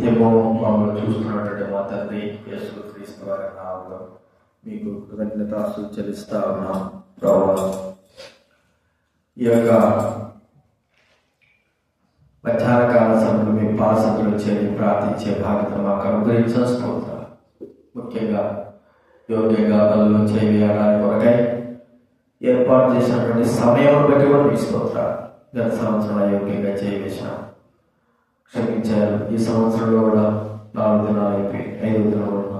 నిత్యము మమ్మల్ని చూస్తున్నటువంటి మా తండ్రి యేసుక్రీస్తు వారి నామములో మీకు కృతజ్ఞతాస్తుతులు చెల్లిస్తా ఉన్నాం ప్రభువా. ఈ యొక్క మధ్యాహ్న కాల సమయంలో మీ పాసతులు చేరి ప్రార్థించే బాధ్యత మాకు అనుగ్రహించిన స్తోత్రాలు. ముఖ్యంగా యోగ్యంగా పనులు చేయడానికి కొరకై ఏర్పాటు చేసినటువంటి సమయం బట్టి కూడా మీ స్తోత్రాలు. గత సంవత్సరం అయోగ్యంగా చేయవేశాం, క్షమించారు. ఈ సంవత్సరంలో కూడా 4 దినాలు అయిపోయి 5వ దినం కూడా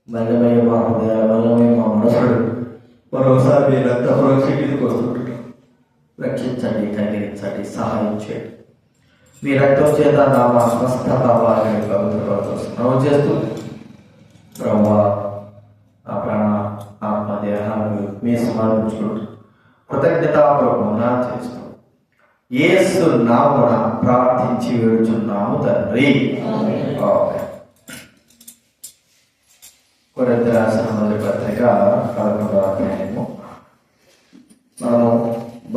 మల్లమయ్య మా హృదయాల మల్లమయ్య మా మనసుడు మరోసారి మీ రక్త ప్రోక్షికి వస్తుంటారు. రక్షించండి, కనికరించండి, సహాయం చేయండి. మీ రక్తం చేత నా మా స్వస్థత వారిని పవిత్రపరచడం చేస్తూ బ్రహ్మ ఆ ప్రాణ ఆత్మ దేహాలను మీ స్మరించుకుంటూ కృతజ్ఞతాపూర్వకంగా చేస్తూ యేసు నామమున ప్రార్థించి వేడుచున్నాము తండ్రి. కొరింథీ రాసిన మొదటి పత్రిక 11వ అధ్యాయము. మనము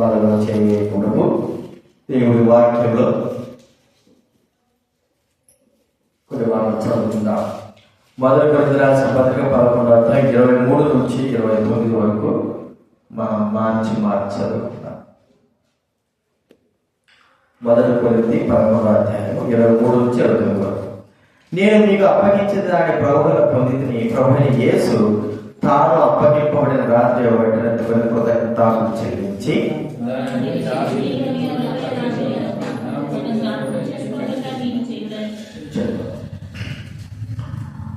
బాగా చేయకూడదు. దేవుడి వాక్యంలో కొన్ని మనం చదువుకుందాం. మొదటి కొరింథీ రాసిన పత్రిక 11వ అధ్యాయం 23 నుంచి 29 వరకు మనం మార్చి చదువుకుందాం. మొదటి కొరింథీ 11వ అధ్యాయం 23 నుంచి 29 వరకు. నేను మీకు అప్పగించిన దాని ప్రభువుల పొందితిని. ప్రభువైన యేసు తాను అప్పగింపబడిన రాత్రి వెంటనే కృతజ్ఞతలు చెల్లించి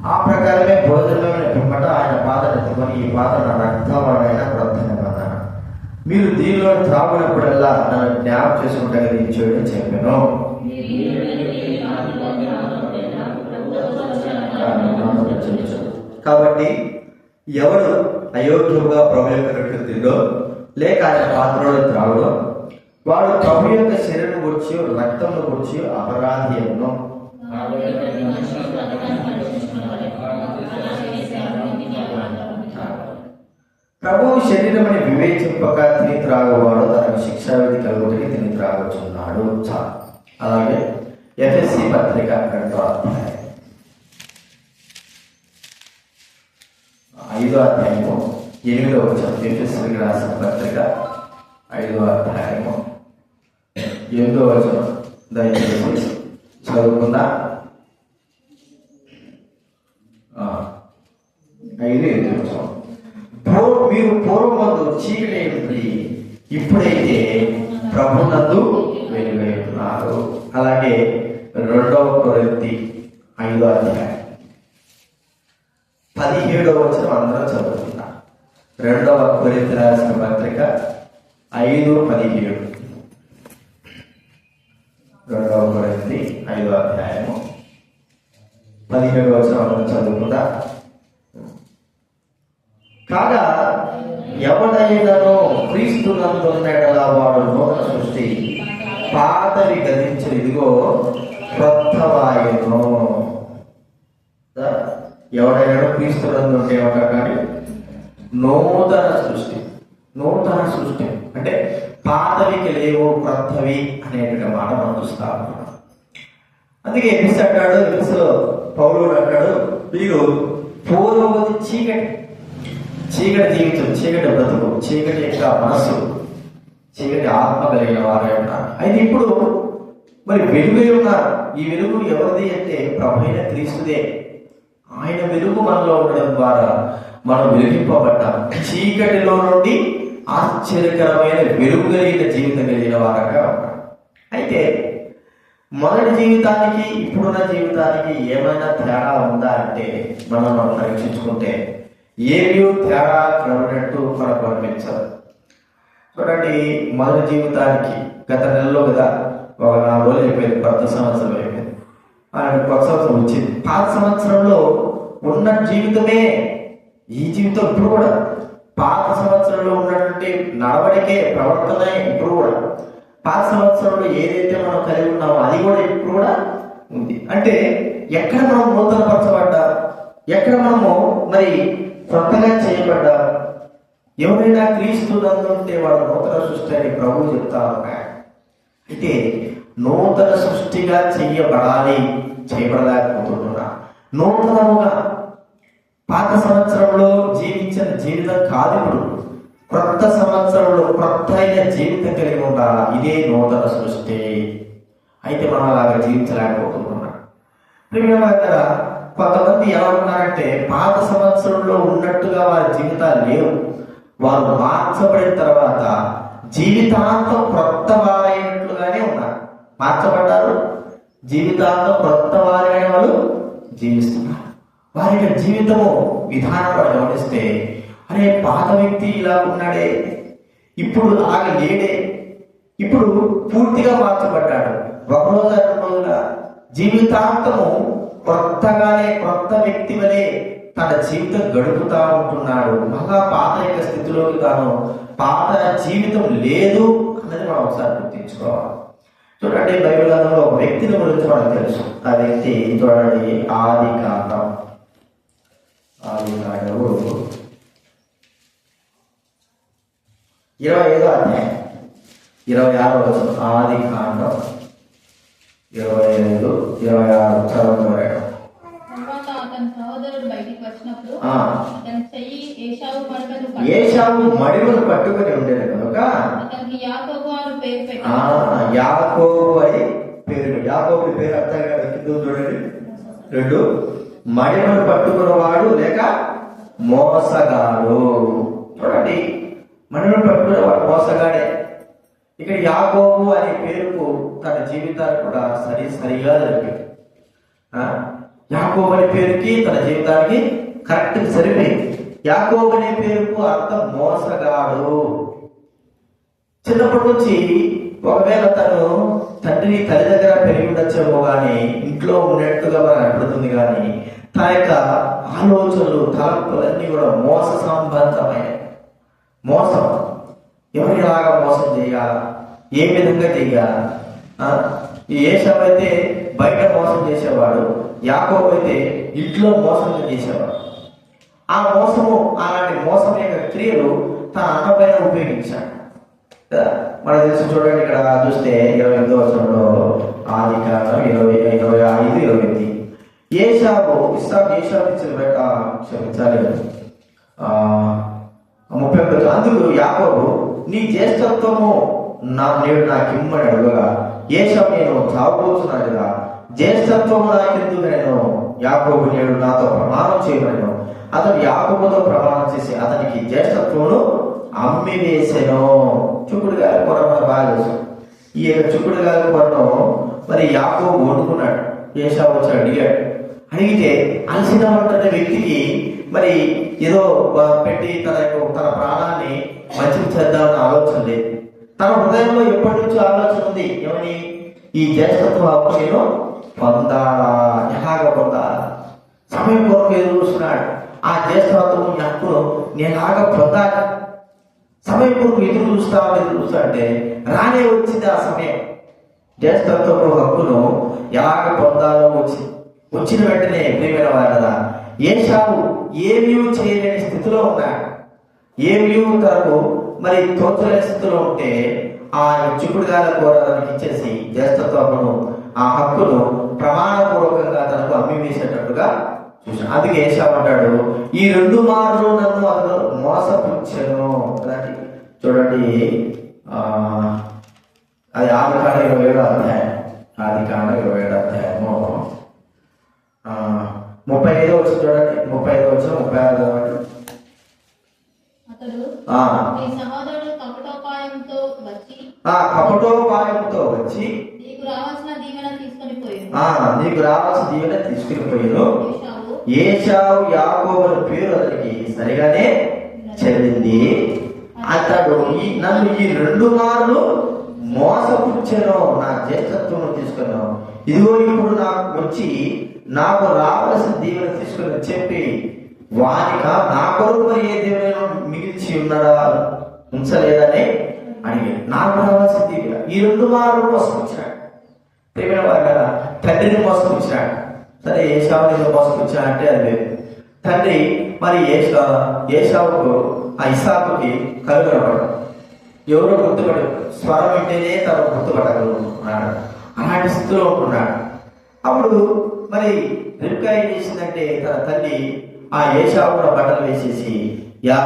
ఆ ప్రకారమే భోజనమైన పిమ్మట ఆయన పాత్ర ఎత్తుకొని, ఈ పాత్ర నా రక్తమైన క్రొత్తమన్నాను. మీరు దీనిలో త్రాగునప్పుడల్లా నన్ను జ్ఞాపకం చేసుకుంటే నేను చేయడం చెప్పాను. కాబట్టి ఎవడు అయోగ్యముగా ప్రభు యొక్క రొట్టె తిండో లేక ఆయన పాత్రలో త్రాగుడో వాడు ప్రభు యొక్క శరీరం గురించి రక్తం గురించి అపరాధి అను. ప్రభువు శరీరమని వివేచింపక తిని త్రాగవాడు తనకు శిక్షావిధి కలుగుటకి తిని త్రాగుచున్నాడు. చాలు. అలాగే ఎఫెసీ పత్రిక 2వ అధ్యాయం 5వ అధ్యాయము 8వ వచనం. ఎఫెసీయులకు రాసిన పత్రిక 5వ అధ్యాయము 8వ వచనం దయచేసి చదువుకుందా. 5:8 వచనం. మీరు పూర్వమందు చీకటి ఉంది, ఇప్పుడైతే ప్రభునందు వెలుగై ఉన్నారు. అలాగే 2వ కొరింథీ 5వ అధ్యాయం 17వ వచనం అందరం చదువుతున్నారు. 2వ కొరింథీ రాసిన పత్రిక 5:17. 2వ కొరింథీ 5వ అధ్యాయము 17వ వచనం అందరం చదువుకుందా. కాగా ఎవడైనను క్రీస్తునందున్నడలా వాడు నూతన సృష్టి, పాతవి గతించి ఇదిగో క్రొత్తవాయెను. ఎవడైనా క్రీస్తునందు ఉంటే ఏమంట కానీ నూతన సృష్టి. నూతన సృష్టి అంటే పాతవికి లేవు క్రొత్తవి అనేటువంటి మాట మనం చూస్తా ఉన్నాం. అందుకే ఎపిస్ అంటాడు, ఎపిస్లో పౌలుడు అంటాడు, మీరు పూర్వవతి చీకటి జీవితం, చీకటి బ్రతుకు, చీకటి యొక్క మనస్సు, చీకటి ఆత్మ కలిగిన వారే ఉన్నారు. అయితే ఇప్పుడు మరి వెలుగై ఉన్నారు. ఈ వెలుగు ఎవరిది అంటే ప్రభువైన క్రీస్తుదే. ఆయన వెలుగు మనలో ఉండడం ద్వారా మనం వెలిగింపబడ్డాం. చీకటిలో నుండి ఆశ్చర్యకరమైన వెలుగు కలిగిన జీవితం కలిగిన వారంగా ఉన్నాం. అయితే మొదటి జీవితానికి ఇప్పుడున్న జీవితానికి ఏమైనా తేడా ఉందా అంటే మనం పరీక్షించుకుంటే ఏమీ తేడా కనబడినట్టు మనకు అనిపించదు. చూడండి, మొదటి జీవితానికి గత నెలలో కదా ఒక 4 రోజులు అయిపోయింది, కొత్త సంవత్సరం అయిపోయింది. ఆయన కొత్త సంవత్సరం వచ్చింది. పాత సంవత్సరంలో ఉన్న జీవితమే ఈ జీవితం ఇప్పుడు కూడా. పాత సంవత్సరంలో ఉన్నటువంటి నడవడికే ప్రవర్తన ఇప్పుడు కూడా. పాత సంవత్సరంలో ఏదైతే మనం కలిగి ఉన్నామో అది కూడా ఇప్పుడు కూడా ఉంది. అంటే ఎక్కడ మనం నూతనపరచబడ్డా, ఎక్కడ మనము మరి కొత్తగా చేయబడ్డా, ఎవరైనా క్రీస్తు నందు ఉంటే వాడు నూతన సృష్టి అని ప్రభువు చెప్తా ఉన్నాడు. అయితే నూతన సృష్టిగా చేయబడలేకపోతున్నా. నూతనముగా పాత సంవత్సరంలో జీవించిన జీవితం కాదు, ఇప్పుడు క్రొత్త సంవత్సరంలో క్రొత్త అయిన జీవితం కలిగి ఉండాలా. ఇదే నూతన సృష్టి. అయితే మనం అలాగా జీవించలేకపోతున్నాం. కొంతమంది ఎలా ఉన్నారంటే పాత సంవత్సరంలో ఉన్నట్టుగా వారి జీవితాలు లేవు. వారు మార్చబడిన తర్వాత జీవితాంతం క్రొత్త వారైనట్లుగానే ఉన్నారు. మార్చబడ్డారు, జీవితాంతం క్రొత్త వారైన వాళ్ళు జీవిస్తున్నారు. వారి యొక్క జీవితము విధానం కూడా గమనిస్తే, అరే పాత వ్యక్తి ఇలా ఉన్నాడే, ఇప్పుడు అలాగే లేడే, ఇప్పుడు పూర్తిగా మార్చబడ్డాడు. ఒకరోజు 2 రోజుల జీవితాంతము కొత్తగానే కొత్త వ్యక్తి వలె తన జీవితం గడుపుతా ఉంటున్నాడు. మళ్ళా పాత యొక్క స్థితిలోకి తాను పాత జీవితం లేదు అన్నది మనం ఒకసారి గుర్తించుకోవాలి. చూడండి, బైబిల్ గ్రంథంలో ఒక వ్యక్తిని గురించి మనకు తెలుసు. ఆ వ్యక్తి చూడండి, ఆదికాండం 25వ అధ్యాయం 26వ వచనం. ఆదికాండం 25, 26 చదవడం. తర్వాత అతని సహోదరుడు బయటికి వచ్చినప్పుడు అతని చెయ్యి ఏశావు మడిమను పట్టుకొని ఉండేది కనుక అతనికి యాకోబు అని పేరు పెట్టారు. యాకోబు అని పేరు. యాకోబు పేరు అర్థం కాదు. చూడండి, 2 మడిమను పట్టుకున్నవాడు లేక మోసగాడు. చూడండి, మడిమను పట్టుకునేవాడు మోసగాడే. ఇక్కడ యాకోబు అనే పేరుకు తన జీవితాన్ని కూడా సరిగా జరిగింది. యాకోబు అనే పేరుకి తన జీవితానికి కరెక్ట్ సరిపోయింది. యాకోబు అనే పేరుకు అర్థం మోసగాడు. చిన్నప్పటి నుంచి ఒకవేళ తను తల్లి దగ్గర పెరిగి ఉండొచ్చేమో కానీ ఇంట్లో ఉన్నట్టుగా మనకు అనిపిస్తుంది, కానీ తన యొక్క ఆలోచనలు తలంపులన్నీ కూడా మోస సంబంధమైన మోసం. ఎవరు ఎలాగా మోసం చేయాలా, ఏ విధంగా చేయాలా. ఏశావు అయితే బయట మోసం చేసేవాడు, యాకోబు అయితే ఇంట్లో మోసం చేసేవాడు. ఆ మోసము, అలాంటి మోసం యొక్క క్రియలు తన అన్న పైన ఉపయోగించాడు. మనకు తెలిసి చూడండి, ఇక్కడ చూస్తే 28వ వచనంలో ఆదికాండం 25, 28 ఏశావు క్షమించాలి 31. అందుకు యాకోబు, నీ జ్యేష్ఠత్వము నేడు నాకు ఇమ్మని అడుగగా ఏశావు, నేను చావబోతున్నాను కదా, జ్యేష్ఠత్వము నాకెందుకు, నేను యాకోబు నేడు నాతో ప్రమాణం చేయమను. అతను యాకోబుతో ప్రమాణం చేసి అతనికి జ్యేష్ఠత్వమును అమ్మివేసెను. చుక్కుడుగాయ కూర మన బాగా తెలుసు. ఈ యొక్క చుక్కుడుగాయ కూరను మరి యాకోబు వండుకున్నాడు. ఏశావు వచ్చి అడిగాడు. అడిగితే అలసిన ఉంటున్న వ్యక్తికి మరి ఏదో పెట్టి తన ప్రాణాన్ని మంచిగా చేద్దామని ఆలోచన లేదు. తన హృదయంలో ఎప్పటి నుంచో ఆలోచన ఉంది, ఏమని, ఈ జ్యేష్ఠత్వ హక్కు నేను పొందాలా, ఎలాగా పొందాలా. సమయం కొరకు ఎదురు చూస్తున్నాడు. ఆ జ్యేష్ఠత్వం హక్కును నేను ఎలాగా పొందాలి. సమయం కొరకు ఎదురు చూస్తా అంటే రానే వచ్చింది ఆ సమయం. జ్యేష్ఠత్వపు హక్కును ఎలాగ పొందాలో వచ్చిన వెంటనే ప్రియమైన వారదా, ఏశావు ఏమీ చేయలేని స్థితిలో ఉన్నాడు. ఏమీ తనకు మరి తోచలేని స్థితిలో ఉంటే ఆ చిక్కుడుగాయల కూరడానికి ఇచ్చేసి జ్యేష్ఠత్వమును, ఆ హక్కును ప్రమాణపూర్వకంగా తనకు అమ్మివేసేటట్టుగా చూసాడు. అందుకే ఏశావు అంటాడు, ఈ 2 మార్లు నన్ను అతను మోసపుచ్చెను. చూడండి, అది ఆదికాండం 27వ అధ్యాయం. ఆదికాండం 27వ అధ్యాయము 35వ వచనం చూడండి. 35వ వచనం 36వ వచనం. అతడు నీ సహోదరుడు కపటోపాయంతో వచ్చి నీకు రావాల్సిన దీవెన తీసుకుని పోయాను. ఏశావు యాకోబు పేరు అతనికి సరిగానే చెల్లింది. అతడు నన్ను ఈ 2 మార్లు మోసపుచ్చెను, నా జ్యేష్ఠత్వం తీసుకున్నాను. ఇదిగో ఇప్పుడు నాకు రావలసిన దీవెన తీసుకుని చెప్పి వానిక నా కొరకు మరి ఏ దీవెన మిగిల్చి ఉన్నాడా, ఉంచలేదని అడిగాడు. నాకు రావాల్సిన దీవెన ఈ 2 మార్లు మోసపుచ్చాడు. ప్రేమ వారి తండ్రిని మోసపుచ్చాడు. సరే, ఏశావుని మోసపుచ్చాడంటే అది తండ్రి మరి ఏశావుకు ఆ ఇస్సాకుకి కలుగనపడు. ఎవరో గుర్తుపడు, స్వరం వింటేనే తను గుర్తుపట్టగలుగుతున్నాడు. అలాంటి స్థితిలో ఉంటున్నాడు. అప్పుడు మరి రిబ్కా ఏం చేసిందంటే తన తల్లి ఆ ఏశావు కూడా బట్టలు వేసేసి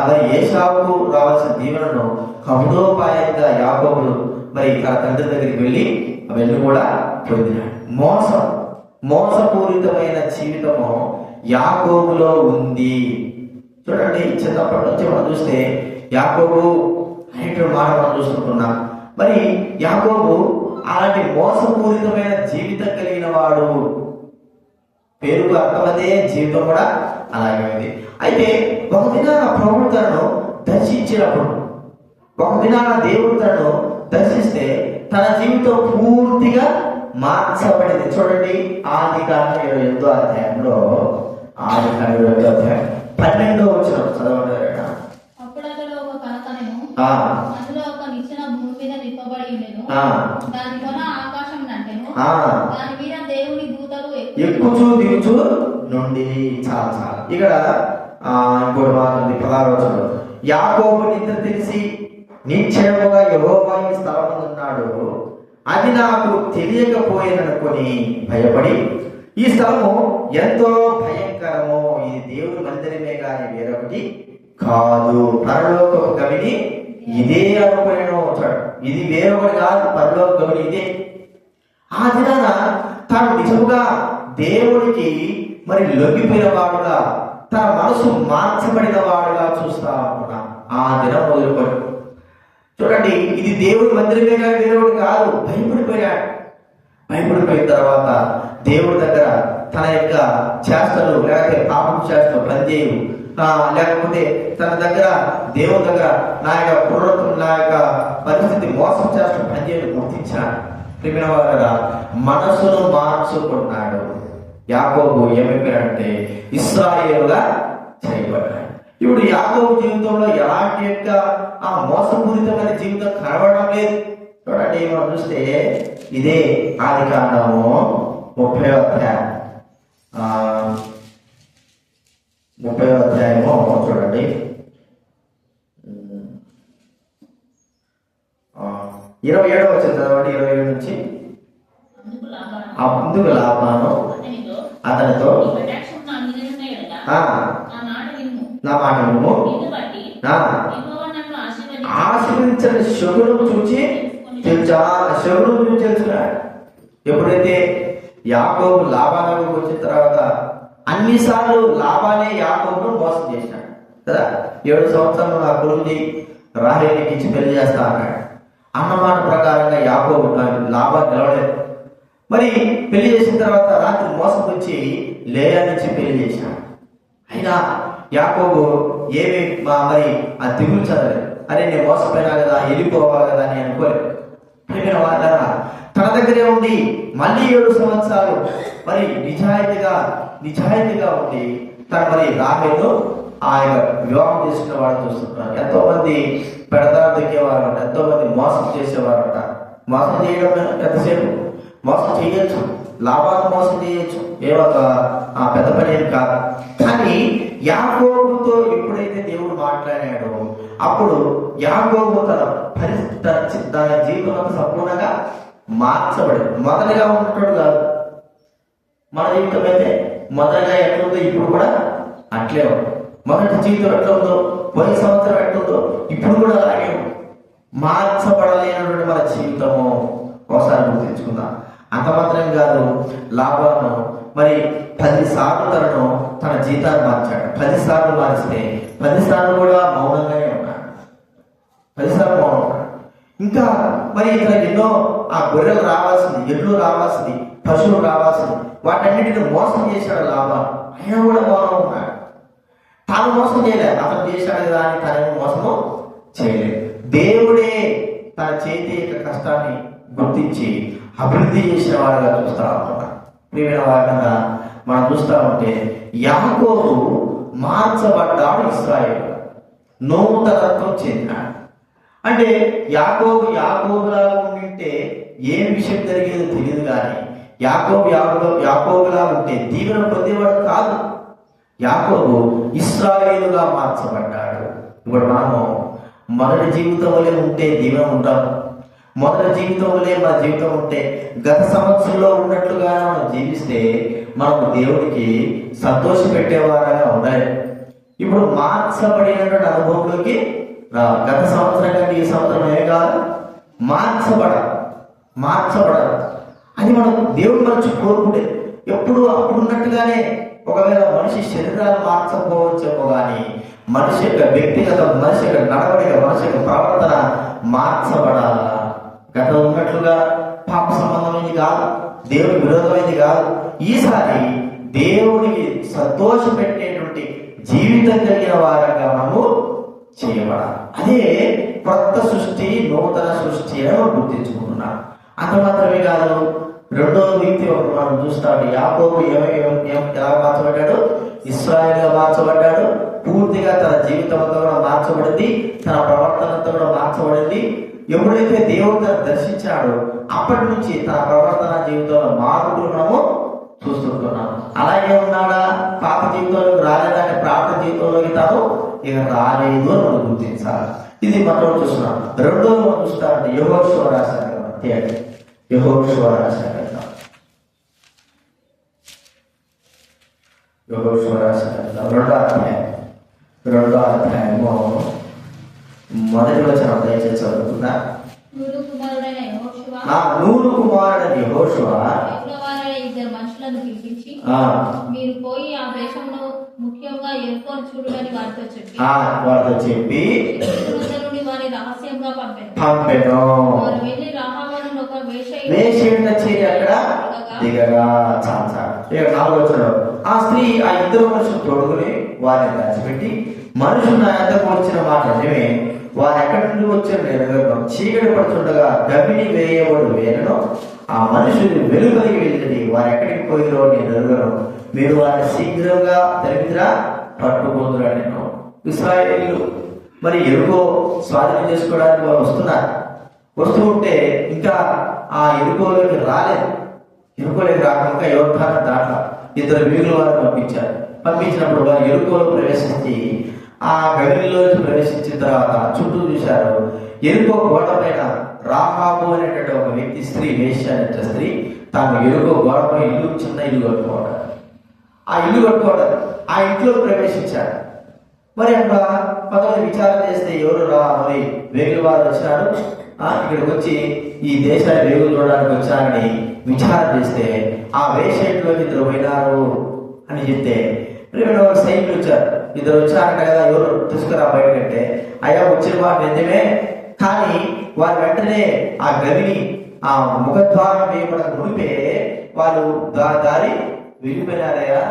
మరి ఏశావుకు రావాల్సిన దీవెనను కముదోపాయంగా యాకోబుడు మరి తన తండ్రి దగ్గరికి వెళ్ళి కూడా పొందినాడు. మోసపూరితమైన జీవితము యాకోబులో ఉంది. చూడండి, చిన్నప్పటి నుంచి మనం చూస్తే యాకోబు అనేటువంటి మాట మనం చూసుకుంటున్నాం. మరి యాకోబు అలాంటి మోసపూరితమైన జీవితం కలిగిన వాడు. పేరుకు అర్థమదే, జీవితం కూడా అలాగే ఉంది. అయితే ఒక దినాన ప్రభువు తనను దర్శించినప్పుడు, ఒక దినాన దేవుడు తనను దర్శిస్తే తన జీవితం పూర్తిగా మార్చబడింది. చూడండి, ఆదికాండం 28వ అధ్యాయంలో 12వ వచనం చదవండి. అప్పుడు అతడు ఒక కల కనెను. అందులో ఒక నిచ్చెన భూమి మీద నిప్పబడి ఉండెను. దాని కొన ఆకాశం నంటెను. దాని మీద దేవుని దూతలు ఎక్కుచూ దిగుచూ నుండి. చాలా ఇక్కడ ఇంకోటి మాత్రం 16వ వచనం. యాకోబు నిద్ర తెలిసి నిశ్చయముగా యెహోవా ఈ స్థలమున ఉన్నాడు, అది నాకు తెలియకపోయేననుకొని భయపడి, ఈ స్థలము ఎంతో భయంకరము, ఇది దేవుని మందిరమే కానీ వేరొకటి కాదు, పరలోకపు గవిని ఇదే అనుకునేను. ఇది వేరొకటి కాదు, పరలోక గవిని ఇదే. ఆ దినాన తాను నిజముగా దేవుడికి మరి లొంగిపోయిన వాడుగా, తన మనసు మార్చబడిన వాడుగా చూస్తా ఉంటున్నాం. ఆ దినం మొదలుకొని చూడండి, ఇది దేవుడి మందిరమే కానీ వేరొకటి కాదు. భయపడిపోయిన తర్వాత దేవుడి దగ్గర తన యొక్క చేష్టలు, లేకపోతే పాపం చేష్టలు పనిచేయవు, లేకపోతే తన దగ్గర దేవుడి దగ్గర నా యొక్క పునరుద్ధం, నా యొక్క పరిస్థితి మోసం చేష్టలు పనిచేయడం గుర్తించాడు. ప్రియమైన వారు, మనసును మార్చుకున్నాడు. యాకోబు ఏమైపోయాడంటే ఇశ్రాయేలుగా చేయబడ్డాడు. ఇప్పుడు యాకోబు జీవితంలో ఎలాంటి యొక్క ఆ మోసపూరితమైన జీవితం కనబడడం లేదు. చూడండి, మనం చూస్తే ఇదే ఆదికాండము 30వ అధ్యాయము చూడండి, 27వ వచనం చదవండి. 27 నుంచి. అందుకు లాబాను అతనితో నా మాట వినుము, ఆశీర్వదించని శకునం చూచి తెలుసుకున్నాడు. ఎప్పుడైతే యాకోబు లాబాను వచ్చిన తర్వాత అన్నిసార్లు లాబానే యాకోబును మోసం చేశాడు కదా. 7 సంవత్సరాలు నా కొడుకుని రాహేలుకి ఇచ్చి పెళ్లి చేస్తా అన్నాడు. అన్నమాట ప్రకారంగా యాకోబు లాబా నిలవలేదు. మరి పెళ్లి చేసిన తర్వాత రాత్రి మోసం వచ్చి లేయా నుంచి పెళ్లి చేశాడు. అయినా యాకోబు ఏమి మరి ఆ దిగులు చదవలేదు. అరే, నేను మోసపోయినా కదా, వెళ్ళిపోవాలి కదా అని అనుకోలేదు. ప్రియమైన వాళ్ళారా, తన దగ్గరే ఉండి మళ్ళీ 7 సంవత్సరాలు మరి నిజాయితీగా ఉండి తను మరి రాహేలు ఆయన వివాహం చేసుకున్న వాడు చూస్తున్నాడు. ఎంతో మంది పెడదారు దిగేవారు అంట, ఎంతో మంది మోసం చేసేవారు అంట. మోసం చేయడం ఎంతసేపు మోసం చేయొచ్చు, లాభాలు మోసం చేయొచ్చు, ఏమొక పెద్ద పని ఏం కాదు. కానీ యాకోబుతో ఎప్పుడైతే దేవుడు మాట్లాడాడో అప్పుడు యాకోబు తన పరిస్థితి, తన జీవితం సంపూర్ణంగా మార్చబడింది. మొదటిగా ఉన్నట్టు కాదు. మన జీవితం అయితే మొదటిగా ఎట్లుందో ఇప్పుడు కూడా అట్లే ఉంది. మొదటి జీవితం ఎట్లా ఉందో, పోయిన సంవత్సరం ఎట్లుందో ఇప్పుడు కూడా అలాగే ఉంది. మార్చబడలేనటువంటి మన జీవితము ఒకసారి గుర్తించుకుందాం. అంత మాత్రం కాదు, లాభాలను మరి 10 సార్లు తన జీతాన్ని మార్చాడు. 10 సార్లు మారిస్తే 10 సార్లు కూడా మౌనంగానే ఉన్నాడు. 10 సార్లు మౌనం ఉన్నాడు. ఇంకా మరి ఇక్కడ ఎన్నో ఆ గొర్రెలు రావాల్సింది, ఎడ్లు రావాల్సింది, పశువులు రావాల్సింది, వాటన్నిటిని మోసం చేశాడు లాభం. అయినా కూడా మౌనం ఉన్నాడు. తాను మోసం చేయలేదు, అతను చేశాడు కదా అని తనేమో మోసము చేయలేదు. దేవుడే తన చేతి యొక్క కష్టాన్ని గుర్తించి అభివృద్ధి చేసిన వాడుగా చూస్తా ఉంటున్నాం. ప్రియమైన వాడుగా మనం చూస్తా ఉంటే యాకోబు మార్చబడ్డాడు, ఇశ్రాయేలు నూతనత్వం చెందినాడు. అంటే యాకోబులా ఉంటే ఏం విషయం జరిగేదో తెలియదు, కానీ యాకోబులా ఉంటే దీవెన పొందేవాడు కాదు. యాకోబు ఇశ్రాయేలుగా మార్చబడ్డాడు. ఇప్పుడు మనము మొదటి జీవితంలో ఉంటే దీవెన ఉంటాం, మొదటి జీవితంలో మన జీవితం ఉంటే గత సంవత్సరంలో ఉన్నట్లుగా మనం జీవిస్తే మనకు దేవుడికి సంతోష పెట్టేవారుగా ఉండాలి. ఇప్పుడు మార్చబడినటువంటి అనుభవంలోకి గత సంవత్సరం కంటే ఈ సంవత్సరం ఏం కాదు, మార్చబడాలి. అది మనం దేవుడు మనసు కోరుకుంటే ఎప్పుడు అప్పుడున్నట్టుగానే. ఒకవేళ మనిషి శరీరాలు మార్చకపోవచ్చేమో కానీ మనిషి యొక్క వ్యక్తిగత, మనిషి యొక్క నడవడిక, మనిషి యొక్క ప్రవర్తన మార్చబడాలా. గతం ఉన్నట్లుగా పాప సంబంధమైనది కాదు, దేవుడి విరోధమైనది కాదు. ఈసారి దేవుడికి సంతోష పెట్టేటువంటి జీవితం కలిగిన వారంగా మనము చేయబడాలి. అదే కొత్త సృష్టి, నూతన సృష్టి అని మనం గుర్తించుకుంటున్నాం. అంత మాత్రమే కాదు, రెండో వ్యక్తి ఒకటి మనం చూస్తాడు. యాకోబు ఎలా మార్చబడ్డాడు? ఇశ్రాయేలుగా మార్చబడ్డాడు. పూర్తిగా తన జీవితం అంతా కూడా మార్చబడింది, తన ప్రవర్తన అంతా కూడా మార్చబడింది. ఎప్పుడైతే దేవుడు తను దర్శించాడో అప్పటి నుంచి తన ప్రవర్తన జీవితంలో మార్పులు మనము చూస్తుంటున్నాం. అలాగే ఉన్నాడా? పాత జీవితంలోకి రాలేదంటే ప్రార్థన జీవితంలోకి తాను ఇక రాలేదు అని మనం గుర్తించాలి. ఇది మనం చూస్తున్నాం. రెండోది మనం చూస్తామంటే యెహోషువ రాశారు. యెహోషువ రాశారు. రెండో అధ్యాయము మొదటి వచనం దయచేసి చదువుకుందా. నూను కుమారుడైన యెహోషువ ఇద్దరు మనుషులను పిలిపించి, మీరు పోయి ఆ దేశంలో ముఖ్యంగా ఎరుకోను చూడని వారితో చెప్పి నుండి వారి రహస్యంగా పంపెను. వారు వెళ్ళి రాహాబును ఒక వేశ్య అక్కడ దిగగా ఆ స్త్రీ ఆ ఇద్దరు మనుషులు తోడుకుని వారిని దాచిపెట్టి, మనుషులు నా యొద్దకు వచ్చిన మాట నిజమే, వారు ఎక్కడి నుండి వచ్చిన నేను చీకటి పడుతుండగా గవిని వేయబడు వేలను ఆ మనుషులు వెలుగులికి వెళ్ళింది, వారు ఎక్కడికి పోయిరో నేను ఎరుగను, మీరు వారిని శీఘ్రంగా తెలిపిరా పట్టుకుందురా. నేను ఇశ్రాయేలీయులు మరి ఎరుకో స్వాధీనం చేసుకోవడానికి వారు వస్తూ ఉంటే ఇంకా ఆ ఎరుకోలోకి రాలేదు. ఎరుకోలోకి రాకుండా యోర్దాను దాట ఇద్దరు వీరుల వారిని పంపించినప్పుడు వారు ఎరుకోలో ప్రవేశించి ఆ గదిలోకి ప్రవేశించిన తర్వాత చుట్టూ చూశారు. ఎరుకో గోడ పైన రాహాబు అనేటువంటి ఒక వ్యక్తి, స్త్రీ, వేశ్య అనే స్త్రీ, తాను ఎరుకో గోడపై చిన్న ఇల్లు కట్టుకోవడం, ఆ ఇంట్లో ప్రవేశించాడు. మరి అక్కడ కొంతమంది విచారణ చేస్తే ఎవరు మరి వేగుల వారు వచ్చినారు, ఇక్కడికి వచ్చి ఈ దేశాన్ని వేగులు చూడడానికి వచ్చారని విచారణ చేస్తే ఆ వేశ్యలోకి ఇద్దరు పోయినారు అని చెప్తే సైకిల్ వచ్చారు. ఇద్దరు వచ్చారంట కదా, ఎవరు తీసుకురా బయటకంటే అయ్యా వచ్చిన వారు నిజమే, కానీ వారు వెంటనే ఆ గదిని ఆ ముఖద్వారం వేయబడక మునిపే వాళ్ళు దారి వెళ్ళిపోయినారయ్యా.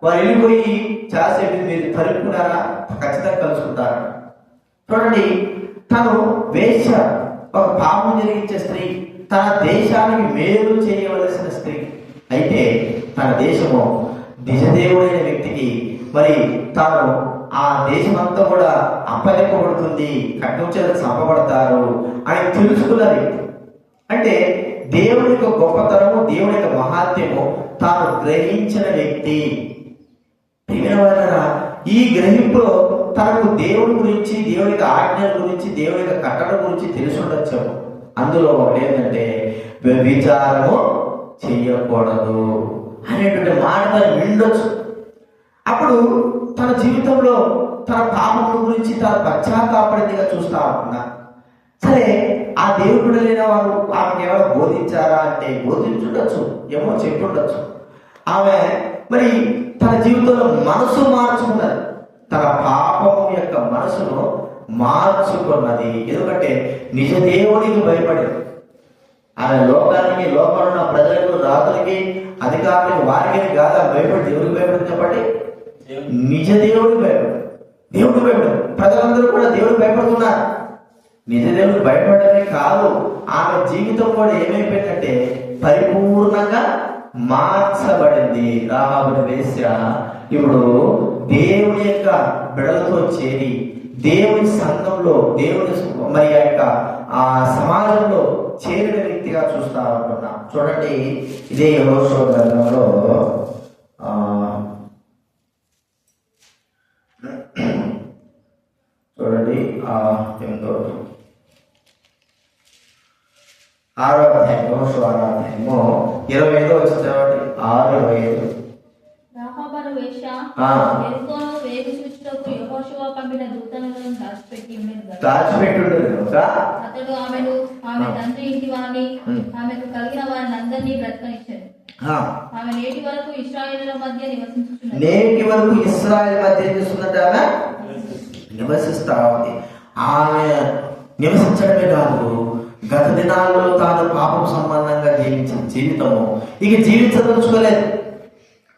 వారు వెళ్ళిపోయి చాలాసేపు మీరు తలుపుకున్నారా, ఖచ్చితంగా కలుసుకుంటారు. చూడండి, తను వేశ్య, ఒక పాపం జరిగించే స్త్రీ, తన దేశానికి మేలు చేయవలసిన స్త్రీ. అయితే తన దేశము నిజదేవుడైన వ్యక్తికి మరి తాను ఆ దేశమంతా కూడా అప్పగింపబడుతుంది, కట్టించడానికి చంపబడతారు అని తెలుసుకున్న వ్యక్తి. అంటే దేవుని యొక్క గొప్పతనము, దేవుని యొక్క మహాత్మ్యము తాను గ్రహించిన వ్యక్తి. ఈ గ్రహింపులో తనకు దేవుని గురించి, దేవుని యొక్క ఆజ్ఞల గురించి, దేవుని యొక్క కట్టడ గురించి తెలిసి ఉండొచ్చు. అందులో ఒకటి ఏంటంటే వ్యభిచారము చెయ్యకూడదు అనేటువంటి మాట తను విండొచ్చు. అప్పుడు తన జీవితంలో తన పాపముల గురించి తన పశ్చాత్తాపడిందిగా చూస్తా ఉంటున్నా. సరే, ఆ దేవుడు లేని వారు ఆమెను ఎవరో బోధించారా అంటే బోధించుండొచ్చు, ఏమో చెప్పుండొచ్చు. ఆమె మరి తన జీవితంలో మనసు మార్చుకున్నది, తన పాపము యొక్క మనసును మార్చుకున్నది. ఎందుకంటే నిజ దేవుడికి భయపడింది. ఆమె లోకానికి, లోపల ఉన్న ప్రజలకు, రాజులకి, అధికారులకి, వారికి కాదు భయపడి. దేవుడికి భయపడింది చెప్పండి, నిజ దేవుడికి భయపడి. దేవుడికి భయపడి ప్రజలందరూ కూడా దేవుడికి భయపడుతున్నారు. నిజ దేవుడికి భయపడమే కాదు, ఆమె జీవితం కూడా ఏమైపోయిందంటే పరిపూర్ణంగా మార్చబడింది. రాహాబు వేశ్య ఇప్పుడు దేవుని యొక్క బిడలతో చేరి దేవుని సంఘంలో, దేవుని మరి యొక్క ఆ సమాజంలో చేరిన వ్యక్తిగా చూస్తా ఉంటున్నాం. చూడండి, ఇదే యెహోషువ గ్రంథంలో చూడండి 6వ అధ్యాయం యెహోషువ 6వ అధ్యాయము 25వ వచనం. 6:25. రాహాబు వేశ్య యెరికోను వేగు చూచుటకు యెహోషువ పంపిన దూతలను దాచిపెట్టుండేది కనుక అతడు ఆమె తండ్రి ఇంటి వారిని ఆమెకు కలిగిన వారిని అందరినీ బ్రతకనిచ్చాడు. ఆమె నేటి వరకు ఇశ్రాయేలుల మధ్య నివసించుచున్నది. నేటి వరకు ఇశ్రాయేలు మధ్య చూస్తున్నట్టు ఆమె నివసిస్తా ఉంది. ఆమె నివసించడమే కాదు, గత దినాల్లో తాను పాపం సంబంధంగా జీవించిన జీవితము ఇక జీవించదలుచుకోలేదు.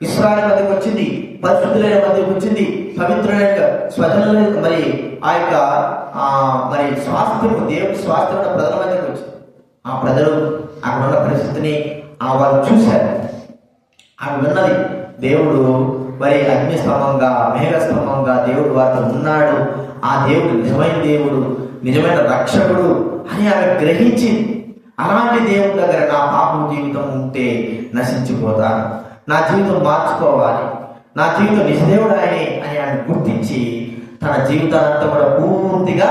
ఇశ్రాయేలు మధ్యకు వచ్చింది, పరిశుద్ధులైన మధ్యకు వచ్చింది, పవిత్రులైన స్వజనుల మరి ఆ యొక్క మరి స్వాస్థ్యము, దేవుడి స్వాస్థ్యమైన ప్రజల మధ్యకు వచ్చింది. ఆ ప్రజలు అక్కడ ఉన్న పరిస్థితిని వాళ్ళు చూశారు. ఆమె విన్నది, దేవుడు మరి అగ్ని స్తంభంగా, మేఘ స్తంభంగా దేవుడు వారితో ఉన్నాడు, ఆ దేవుడు నిజమైన దేవుడు, నిజమైన రక్షకుడు అని ఆమె గ్రహించింది. అలాంటి దేవుడి దగ్గర నా పాపం జీవితం ఉంటే నశించిపోతాను, నా జీవితం మార్చుకోవాలి, నా జీవితం నిజదేవుడు ఆయనే అని ఆమె గుర్తించి తన జీవితానంతా కూడా పూర్తిగా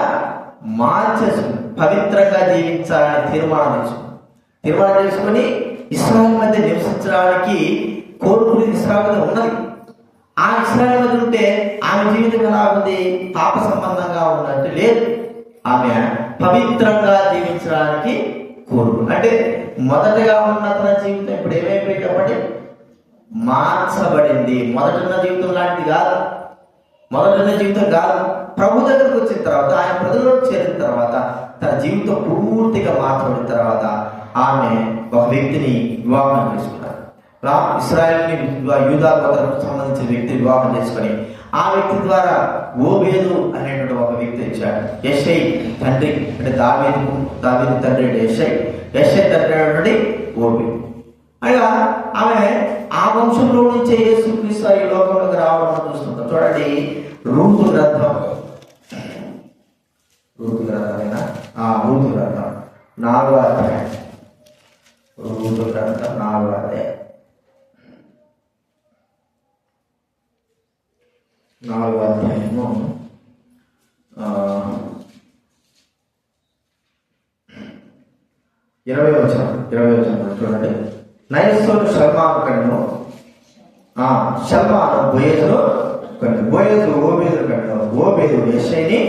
మార్చేసుకుని పవిత్రంగా జీవించాలని తీర్మానం చేసుకుని ఇశ్రాయేలు మధ్య నివసించడానికి కోరుకుని ఇశ్రాయేలు మధ్య ఉన్నది. ఆ ఇశ్రాయేలు మధ్య ఉంటే ఆమె జీవితం ఎలా ఉంది? పాప సంబంధంగా ఉన్నట్టు లేదు. ఆమె పవిత్రంగా జీవించడానికి కోరుకుంది. అంటే మొదటగా ఉన్న తన జీవితం ఇప్పుడు ఏమైపోయింది కాబట్టి మార్చబడింది. మొదటున్న జీవితం లాంటిది కాదు, మొదటున్న జీవితం కాదు. ప్రభు దగ్గరకు వచ్చిన తర్వాత, ఆయన ప్రజల్లో చేరిన తర్వాత తన జీవితం పూర్తిగా మార్చబడిన తర్వాత ఆమె ఒక వ్యక్తిని వివాహం చేసుకున్నారు. ఇశ్రాయేలుని యూదా గోత్రానికి సంబంధించిన వ్యక్తిని వివాహం చేసుకొని ఆ వ్యక్తి ద్వారా ఓబేదు అనేటువంటి ఒక వ్యక్తి ఇచ్చాడు. యెషై తండ్రి అంటే దావీదు తండ్రి అంటే యెషై తండ్రి అనేటువంటి ఓబేదు. అనగా ఆమె ఆ వంశంలో నుంచే యేసుక్రీస్తు ఈ లోకంలోకి రావడం చూస్తుంటాం. చూడండి, రూతు గ్రంథం 4వ అధ్యాయం. రూతు గ్రంథం 4వ అధ్యాయం 4వ అధ్యాయము 20వ వచనం చూడండి. నయస్సోను షల్మాను కన్ను, షల్మాను బోయేజును కన్ను, బోయేజు ఓబేదు కన్ను, ఓబేదు యెషైని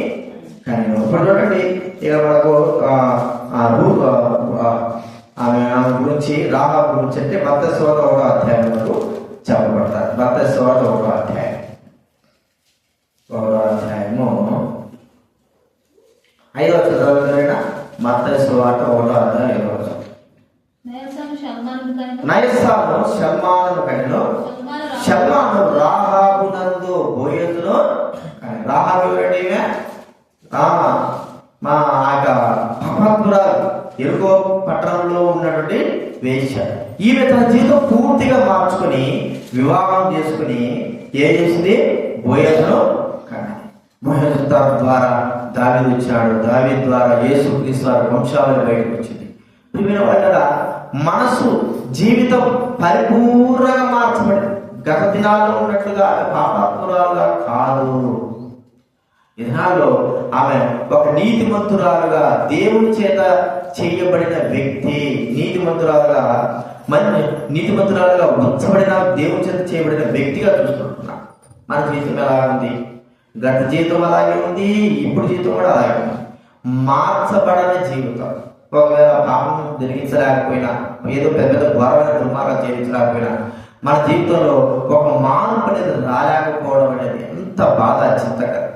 కన్ను. ఇప్పుడు చూడండి, ఇక మనకు ఆమె గురించి, రాహాబు గురించి అంటే మత్తయి 1వ అధ్యాయం వరకు చెప్పబడతారు. మత్తయి 1వ అధ్యాయం 1వ అధ్యాయము 5వ చదవగలిగిన మత్తయి 1వ అధ్యాయం 5వ వచనం. నయస్సాను షల్మాను కనెను, షల్మాను రాహాబునందు బోయేజును కనెను. రాహాబు ఎవరండి? మా యొక్క భగవంతురాలు ఎరుకో పట్టణంలో ఉన్నటువంటి వేశ్య. ఈమె తన జీవితం పూర్తిగా మార్చుకొని వివాహం చేసుకుని ఏం చేసింది? బోయేజును కనెను. బోయేజు ద్వారా దావీదు వచ్చాడు, దావీదు ద్వారా యేసుక్రీస్తు వారి వంశావళి బయటకు వచ్చింది. ప్రియమైన వాళ్ళరా, మనసు జీవితం పరిపూర్ణంగా మార్చబడింది. గత దినాల్లో ఉన్నట్లుగా పాపాత్మురాలుగా కాదు. ఈ దినాల్లో ఆమె ఒక నీతిమంతురాలుగా, దేవుని చేత చేయబడిన వ్యక్తి, నీతిమంతురాలుగా ఉంచబడిన, దేవుని చేత చేయబడిన వ్యక్తిగా చూస్తుంటున్నాం. మన జీవితం ఎలా ఉంది? గత జీవితం అలాగే ఉంది, ఇప్పుడు జీవితం కూడా అలాగే ఉంది. మార్చబడని జీవితం. ఒకవేళ పాపం జరిగించలేకపోయినా, ఏదో పెద్ద ఘోరమైన దుర్మార్గం చేయించలేకపోయినా, మన జీవితంలో ఒక మార్పు అనేది రాలేకపోవడం అనేది ఎంత బాధ, చింతకరం.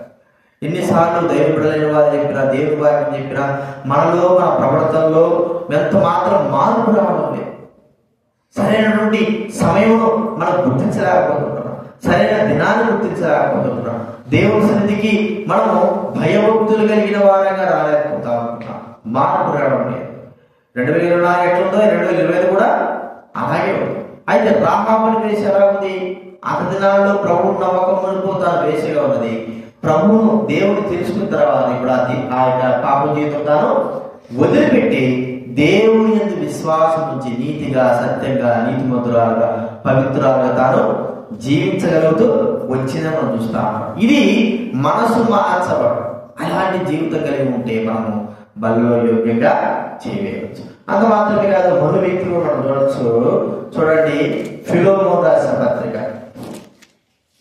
ఎన్నిసార్లు దైవ బిడ్డలైన వారు చెప్పినా, దేవుని వాక్యం చెప్పినా, మనలో మన ప్రవర్తనలో ఎంత మాత్రం మార్పు రావడం లేదు. సరైనటువంటి సమయం మనం గుర్తించలేకపోతున్నాం, సరైన దినాన్ని గుర్తించలేకపోతున్నాం. దేవుని సన్నిధికి మనము భయభక్తులు కలిగిన వారంగా రాలేకపోతా ఉంటున్నాం. మార్పు రావడం లేదు. 2024 ఎట్లుందో 2025 కూడా అలాగే ఉంది. అయితే రాహాబుని వేసి ఎలా ఉంది? అంత దినాల్లో ప్రభువు నమ్మకం ఉండిపోతాను వేసిగా ఉన్నది. ప్రభువును దేవుడు తెలుసుకున్న తర్వాత ఇప్పుడు ఆ యొక్క పాప జీవితం తాను వదిలిపెట్టి దేవుని యందు విశ్వాసం నుంచి నీతిగా, సత్యంగా, నీతిమంతురాలుగా, పవిత్రురాలుగా తాను జీవించగలుగుతూ వచ్చిందని మనం చూస్తాం. ఇది మనసు మార్చబడడం. అలాంటి జీవితం కలిగి ఉంటే మనము బల్లో యోగ్యంగా చేయవచ్చు. అంత మాత్రమే కాదు, మరో వ్యక్తులు మనం చూడొచ్చు. చూడండి, ఫిలోమోను రాసిన పత్రిక.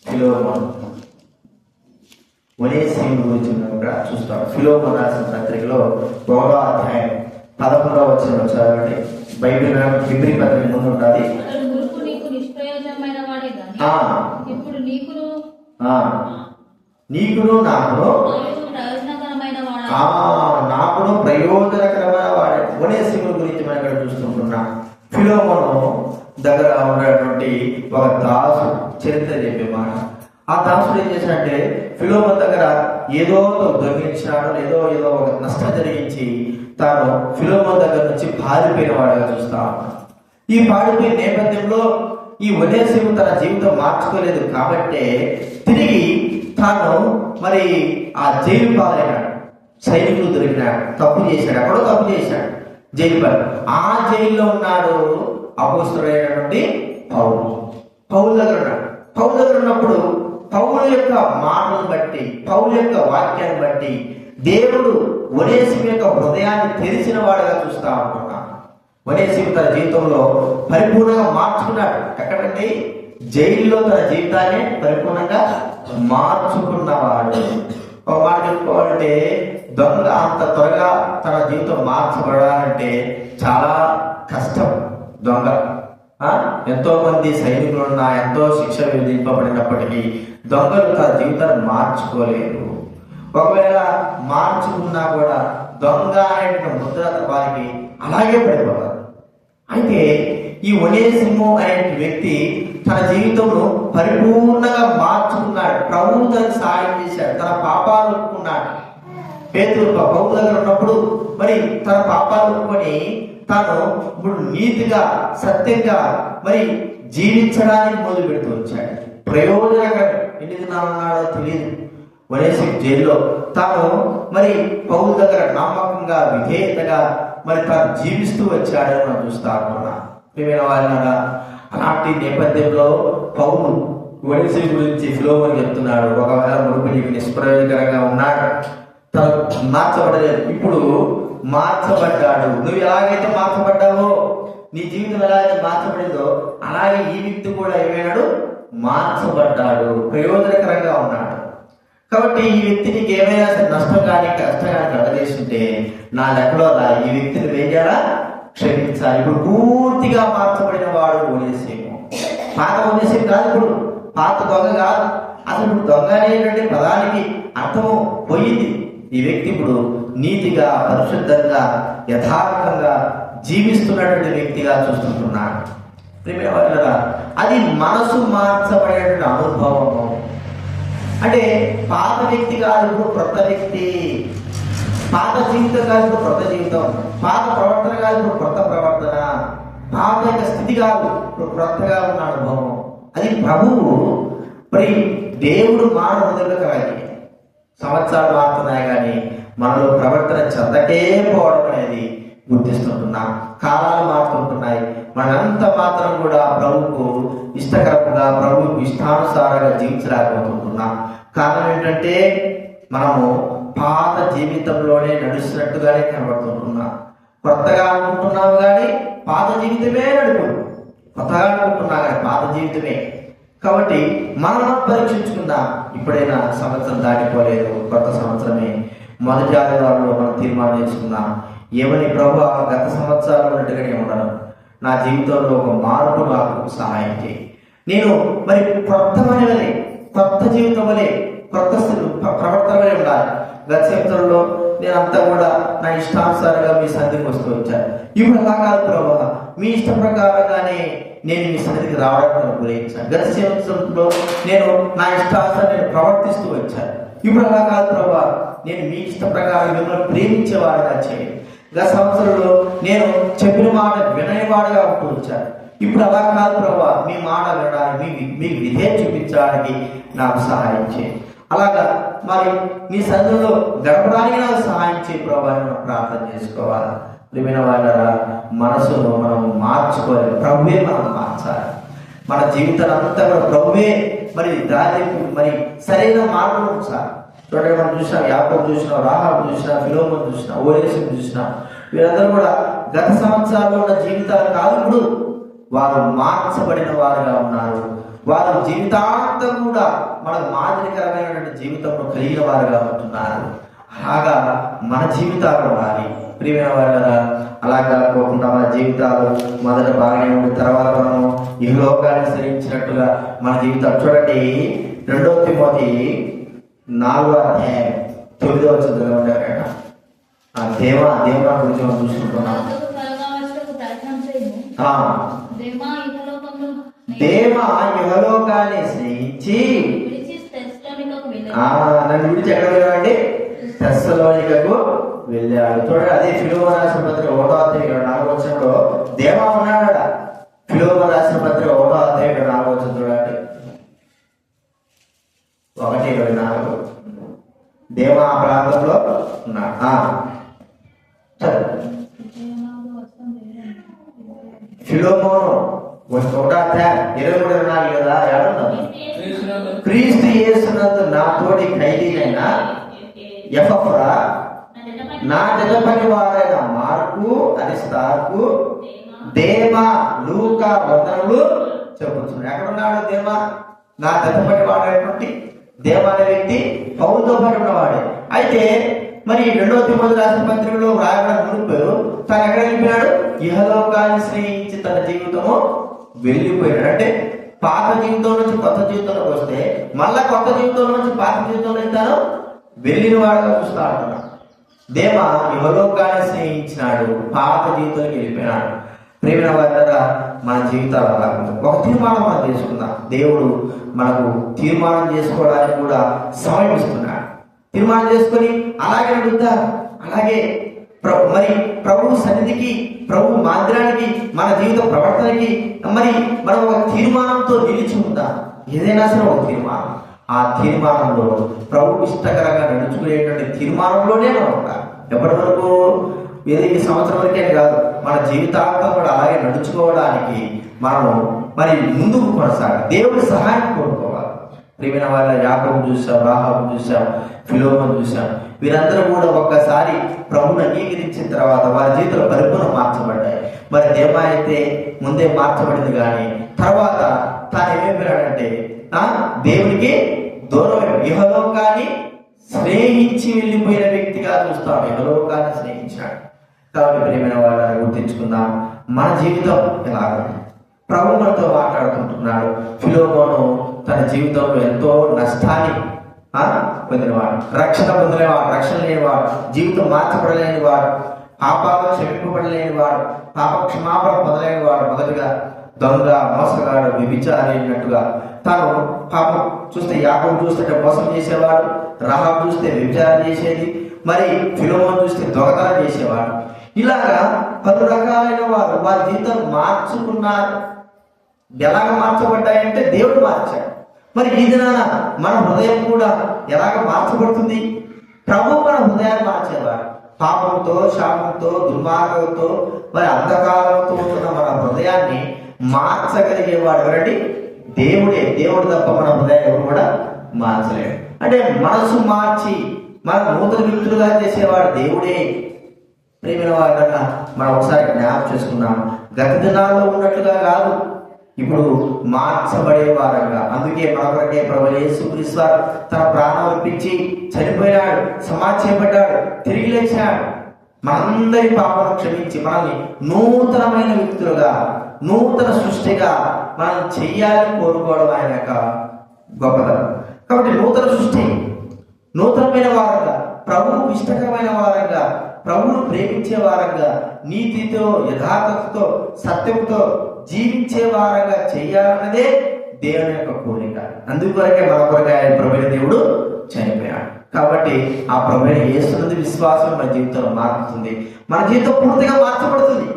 ఫిలోమోను ఒనేసిము గురించి మనం కూడా చూస్తాం. ఫిలోమోను రాసిన పత్రికలో 1వ అధ్యాయం 11వ వచనం చదవండి. బైబిల్ ఫిబ్రి పత్రిక ముందు ఉండాలి. అతడు మునుపు నీకు నిష్ప్రయోజనమైన వాడే గాని ఇప్పుడు నీకును నాకును ప్రయోజనకరమైన వాడా. నాకును ప్రయోజనకరమైన వాడే. ఒనేసిము గురించి మనం ఇక్కడ చూస్తుంటున్నాం. ఫిలోమోను దగ్గర ఉన్నటువంటి ఒక దాసు చరిత్ర చెప్పే మాట. ఆ దాసుడు ఏం చేశాడంటే ఫిలోమోను దగ్గర ఏదో దొంగిలించినాడు, ఏదో ఒక నష్టం జరిగించి తాను ఫిలోమోను దగ్గర నుంచి పారిపోయిన వాడుగా చూస్తా ఉన్నాడు. ఈ పారిపోయిన నేపథ్యంలో ఈ ఒనేసిము తన జీవితం మార్చుకోలేదు కాబట్టి తిరిగి తాను మరి ఆ జైలు పాలైనాడు. సైనికులు దొరికినాడు, తప్పు చేశాడు, ఎక్కడో తప్పు చేశాడు, జైలు పాలు. ఆ జైల్లో ఉన్నాడు అపోస్తలుడైనటువంటి పౌలు దగ్గర ఉన్నాడు. పౌలు దగ్గర ఉన్నప్పుడు పౌలు యొక్క మాటలను బట్టి, పౌలు యొక్క వాక్యాన్ని బట్టి దేవుడు ఒనేసిము యొక్క హృదయాన్ని తెరిచిన వాడుగా చూస్తా ఉంటున్నాడు. ఒనేసిము తన జీవితంలో పరిపూర్ణంగా మార్చుకున్నాడు. ఎక్కడంటే జైల్లో తన జీవితాన్ని పరిపూర్ణంగా మార్చుకున్నవాడు. ఒక మాట చెప్పుకోవాలంటే దొంగ అంత త్వరగా తన జీవితం మార్చబడాలంటే చాలా కష్టం. దొంగ ఎంతో మంది సైనికులు ఉన్నా, ఎంతో శిక్ష విధింపబడినప్పటికీ దొంగలు తన జీవితాన్ని మార్చుకోలేరు. ఒకవేళ మార్చుకున్నా కూడా దొంగ అనే ముద్ర వారికి అలాగే పడిపోతారు. అయితే ఈ ఒనేసిము అనే వ్యక్తి తన జీవితంలో పరిపూర్ణంగా మార్చుకున్నాడు. ప్రభువు తనకు సహాయం చేశాడు, తన పాపాలు ఒప్పుకున్నాడు. పేతురు పౌలు దగ్గర ఉన్నప్పుడు మరి తన పాపాలు ఒప్పుకొని తాను ఇప్పుడు నీతిగా సత్యంగా మరి జీవించడానికి మొదలు పెడుతూ వచ్చాడు. ప్రయోజనకరం ఎన్ని దినాలు ఉన్నాడో తెలియదు. ఒనేసిము జైల్లో తాను మరి పౌలు దగ్గర నమ్మకంగా విధేయతగా మరి తాను జీవిస్తూ వచ్చాడని మనం చూస్తా ఉన్నాం. ప్రియమైన వారిలాగా అలాంటి నేపథ్యంలో పౌలు ఒనేసిము గురించి ఫిలోమోను చెప్తున్నాడు. ఒకవేళ మునుపు నీకు నిష్ప్రయోజకరంగా ఉన్నాడు, తను మార్చబడలేదు, ఇప్పుడు మార్చబడ్డాడు. నువ్వు ఎలాగైతే మార్చబడ్డావో, నీ జీవితం ఎలాగైతే మార్చబడిందో అలాగే ఈ వ్యక్తి కూడా ఏమైనాడు, మార్చబడ్డాడు, ప్రయోజనకరంగా ఉన్నాడు. కాబట్టి ఈ వ్యక్తి నీకు ఏమైనా నష్టం కానీ కష్టం కానీ కలగజేస్తుంటే నా లెక్కలో ఈ వ్యక్తిని వేయాలా, క్షమించాలి. ఇప్పుడు పూర్తిగా మార్చబడిన వాడు ఒనేసిము. పాత ఒనేసిము కాదు, ఇప్పుడు పాత దొంగ కాదు. అసలు ఇప్పుడు దొంగ అనేటువంటి పదానికి అర్థము పోయింది. ఈ వ్యక్తి ఇప్పుడు నీతిగా, పరిశుద్ధంగా, యథార్థంగా జీవిస్తున్నటువంటి వ్యక్తిగా చూస్తుంటున్నాడు. అది మనసు మార్చబడేటువంటి అనుభవము. అంటే పాత వ్యక్తి కాదు, ఇప్పుడు కొత్త వ్యక్తి. పాత జీవితం కాదు, ఇప్పుడు కొత్త జీవితం. పాత ప్రవర్తన కాదు, ఇప్పుడు కొత్త ప్రవర్తన. పాత యొక్క స్థితి కాదు, ఇప్పుడు కొత్తగా ఉన్న అనుభవం. అది ప్రభువు మరి దేవుడు మానవ హృదయంలో కలగాలి. సంవత్సరాలు మారుతున్నాయి కానీ మనలో ప్రవర్తన చెందకే పోవడం అనేది గుర్తిస్తుంటున్నాం. కాలాలు మారుతుంటున్నాయి. మనంత మాత్రం కూడా ప్రభువుకు ఇష్టకరంగా, ప్రభువుకు ఇష్టానుసారంగా జీవించలేకపోతుంటున్నాం. కారణం ఏంటంటే మనము పాత జీవితంలోనే నడుస్తున్నట్టుగానే కనబడుతుంటున్నాం. కొత్తగా అనుకుంటున్నాము కానీ పాత జీవితమే నడుపు. కొత్తగా అనుకుంటున్నా కానీ పాత జీవితమే. కాబట్టి మనం పరీక్షించుకుందాం. ఇప్పుడైనా సంవత్సరం దాటిపోలేదు, కొత్త సంవత్సరమే. మొదటి ఆదివారంలో మనం తీర్మానం చేసుకుందాం, ఏమని ప్రభు గత సంవత్సరాలు ఉన్నట్టుగానే ఉండను, నా జీవితంలో ఒక మార్పు నాకు సహాయం చేయి. నేను మరి కొత్త వలె, కొత్త జీవితం వలె, కొత్త ప్రవర్తన వలె ఉండాలి. గత సంవత్సరంలో నేనంతా కూడా నా ఇష్టానుసారంగా మీ సన్నిధికి వస్తూ వచ్చాను. ఇప్పుడు అలా కాదు ప్రభు, మీ ఇష్ట ప్రకారంగానే నేను మీ సన్నిధికి రావడానికి గురించాను. గత సంవత్సరంలో నేను నా ఇష్టానుసారం నేను ప్రవర్తిస్తూ వచ్చాను. ఇప్పుడు అలా కాదు ప్రభా, నేను మీ ఇష్ట ప్రకారం మిమ్మల్ని ప్రేమించేవాడుగా చేయండి. గత సంవత్సరంలో నేను చెప్పిన మాట వినయవాడుగా ఉంటూ వచ్చాను. ఇప్పుడు అలా కాదు ప్రభా, మీ మాట వినడానికి, మీకు విధేయం చూపించడానికి నాకు సహాయం చేయండి. అలాగా మరి మీ సన్నిధిలో గడపడానికి నాకు సహాయం చేయ ప్రభా అని మనం ప్రార్థన చేసుకోవాలి. ప్రియమైన వాళ్ళ మనసును మనం మార్చుకోవాలి. ప్రభువే మనం మార్చాలి. మన జీవితాన్ని అంతా కూడా ప్రభువే మరి దారి మరి సరైన మార్గం సార్. చూడండి, మనం చూసినాం, యాకోబు చూసినాం, రాహాబు చూసినా, ఫిలోమోను చూసినా, ఒనేసిము చూసినా, వీరందరూ కూడా గత సంవత్సరాల్లో ఉన్న జీవితాలు కాదు, ఇప్పుడు వారు మార్చబడిన వారుగా ఉన్నారు. వారు జీవితాంతం కూడా మనకు మాదిరికరమైనటువంటి జీవితంలో కలిగిన వారుగా ఉంటున్నారు. అలాగా మన జీవితాలు మారి ప్రియమైన వాళ్ళ అలా కాకుండా మన జీవితాలు మొదట బాగానే ఉండి తర్వాత మనము ఈ లోకాన్ని శ్రయించినట్టుగా మన జీవితాలు చూడండి. 2 తిమోతి 4:9 ఉండారు. ఆ దేవా గురించి మనం చూసుకుంటున్నాం. దేవా యుగలోకాన్ని స్నేహించి నన్ను విడిచి ఎక్కడ వెళ్ళాడండి? తెస్సలోనికకు వెళ్ళాడు. చూడండి, అదే ఫిలోమోను రాసిన పత్రిక 1:4 దేవా ఉన్నాడా? ఫిలోమోను రాసిన పత్రిక 1:4 చూడండి, 1:24 దేవా ఆ ప్రాంతంలో ఉన్నాడు. ఫిలోమోను 1:23 కదా, క్రీస్తు యేసునందు నా తోడి ఖైదీనైన ఎపఫ్రా, నా జతపని వారైన మార్కు, అరిస్తార్కు, దేమా, లూకా వందనములు చెబుతున్నాడు. ఎక్కడ ఉన్నాడు దేమా? నా జతపని వాడైనటువంటి దేమా అనే వ్యక్తి పౌలుతో పాటు ఉన్నవాడే. అయితే మరి 2 తిమోతి రాసిన పత్రికలో రాయడం మునుపు తను ఎక్కడ వెళ్ళిపోయాడు? ఇహలోకాన్ని స్నేహించి తన జీవితము వెళ్ళిపోయాడు. అంటే పాత జీవితం నుంచి కొత్త జీవితంలోకి వస్తే మళ్ళా కొత్త జీవితం నుంచి పాత జీవితంలో తాను వెళ్ళిన వాడుగా చూస్తా ఉంటున్నాడు. దేమ ఇహలోకాన్ని స్నేహించినాడు, పాత జీవితంలోకి వెళ్ళిపోయినాడు. ప్రేమ వల్ల మన జీవితాలు అలా ఒక తీర్మానం మనం చేసుకుందాం. దేవుడు మనకు తీర్మానం చేసుకోవడానికి కూడా సమయం ఇస్తున్నాడు. తీర్మానం చేసుకొని అలాగే అడుగుతారు. అలాగే మరి ప్రభు సన్నిధికి, ప్రభు మందిరానికి, మన జీవిత ప్రవర్తనకి మరి మనం ఒక తీర్మానంతో నిలిచి ఉందాం. ఏదైనా సరే ఒక తీర్మానం, ఆ తీర్మానంలో ప్రభు ఇష్టకరంగా నడుచుకునేటువంటి తీర్మానంలోనే మనం ఉండాలి. ఎప్పటి వరకు? ఏదో ఈ సంవత్సరం వరకే కాదు, మన జీవితాంతం కూడా అలాగే నడుచుకోవడానికి మనము మరి ముందుకు కొనసాగాలి. దేవుడి సహాయం కోరుకోవాలి. ప్రియమైన వాళ్ళ యాకోబు చూసాం, రాహాబు చూసాం, ఫిలోమోను చూసాం. వీరందరూ కూడా ఒక్కసారి ప్రభువును అంగీకరించిన తర్వాత వారి జీవితంలో పరిపూర్ణ మార్చబడ్డాయి. మరి దేమా అయితే ముందే మార్చబడింది, కానీ తర్వాత తాను ఏమైపోయాడంటే దేవునికి దూరం, ఇహలోకాన్ని స్నేహించి వెళ్ళిపోయిన వ్యక్తిగా చూస్తాం. ఇహలోకాన్ని స్నేహించాడు. కాబట్టి ప్రియమైన వాళ్ళని గుర్తించుకుందాం. మన జీవితం ఎలాగ ప్రభు మనతో మాట్లాడుతుంటున్నాడు. ఫిలోమోను తన జీవితంలో ఎంతో నష్టాన్ని పొందినవాడు, రక్షణ పొందినవాడు, రక్షణ లేనివాడు, జీవితం మార్చబడలేని వాడు, పాపాలు క్షమింపబడలేని వాడు, పాప క్షమాపణ పొందలేని వాడు. మొదటిగా దొంగ, మోసగాడు, వ్యభిచారి అన్నట్టుగా తాను పాపం చూస్తే యాకోబు చూస్తే మోసం చేసేవాడు, రాహాబు చూస్తే వ్యభిచారం చేసేది, మరి ఫిలోమోను చూస్తే దొంగతనం చేసేవాడు. ఇలాగా పలు రకాలైన వారు వారి జీవితం మార్చుకున్నారు. ఎలాగ మార్చబడ్డాయంటే దేవుడు మార్చాడు. మరి ఈ దినాన మన హృదయం కూడా ఎలాగ మార్చబడుతుంది? ప్రభు మన హృదయాన్ని మార్చేవాడు. పాపంతో, శాపంతో, దుర్మార్గంతో, మరి అంధకారంతో ఉన్న మన హృదయాన్ని మార్చగలిగేవాడు ఎవరండి? దేవుడే. దేవుడు తప్ప మన హృదయాన్ని ఎవరు కూడా మార్చలేడు. అంటే మనసు మార్చి మన నూతన వ్యక్తులుగా చేసేవాడు దేవుడే. ప్రేమైన వారిగా మనం ఒకసారి జ్ఞాపకం చేసుకున్నాం. గత దినాల్లో ఉన్నట్లుగా కాదు, ఇప్పుడు మార్చబడే వారంగా. అందుకే మన కొరకే ప్రభువు యేసుక్రీస్తు తన ప్రాణం అర్పించి చనిపోయాడు, సమాధి చేయబడ్డాడు, తిరిగి లేచాడు. మనందరి పాపను క్షమించి మనల్ని నూతనమైన వ్యక్తులుగా, నూతన సృష్టిగా మనం చెయ్యాలని కోరుకోవడం ఆయన యొక్క గొప్పతనం. కాబట్టి నూతన సృష్టి, నూతనమైన వారంగా, ప్రభువుకు ఇష్టకరమైన వారంగా, ప్రభువును ప్రేమించే వారంగా, నీతితో, యథార్థతతో, సత్యంతో జీవించే వారంగా చేయాలన్నదే దేవుని యొక్క కోరిక. అందుకొరకే మన కొరకే ఆయన ప్రభువైన దేవుడు చనిపోయాడు. కాబట్టి ఆ ప్రభువైన యేసునందు విశ్వాసం మన జీవితంలో మారుతుంది. మన జీవితం పూర్తిగా మార్చబడుతుంది.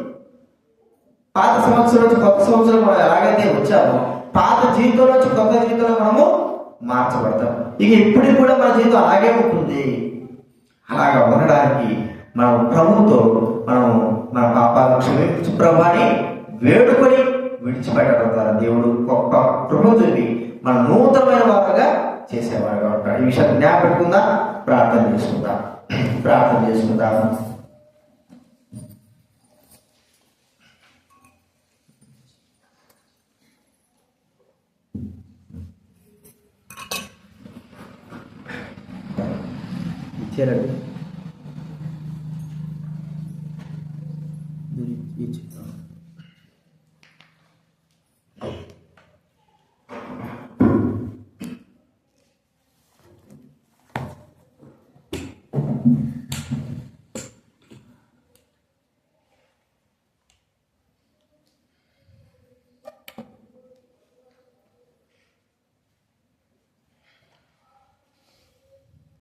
పాత సంవత్సరం నుంచి కొత్త సంవత్సరం మనం ఎలాగైతే వచ్చామో, పాత జీవితం నుంచి కొత్త జీవితంలో మనము మార్చబడతాం. ఇక ఇప్పుడు కూడా మన జీవితం అలాగే ఉంటుంది. అలాగా ఉండడానికి మనం ప్రభువుతో మనము మన పాపాలను క్షమించు ప్రభు అని వేడుకొని విడిచిపెట్టడం ద్వారా దేవుడు గొప్ప కృప చూపి మన నూతనమైన వారుగా చేసేవారుగా ఉంటాడు. ఈ విషయాన్ని జ్ఞాపకం ప్రార్థన చేసుకుందాం. చేరండి. ఈ చిత్రం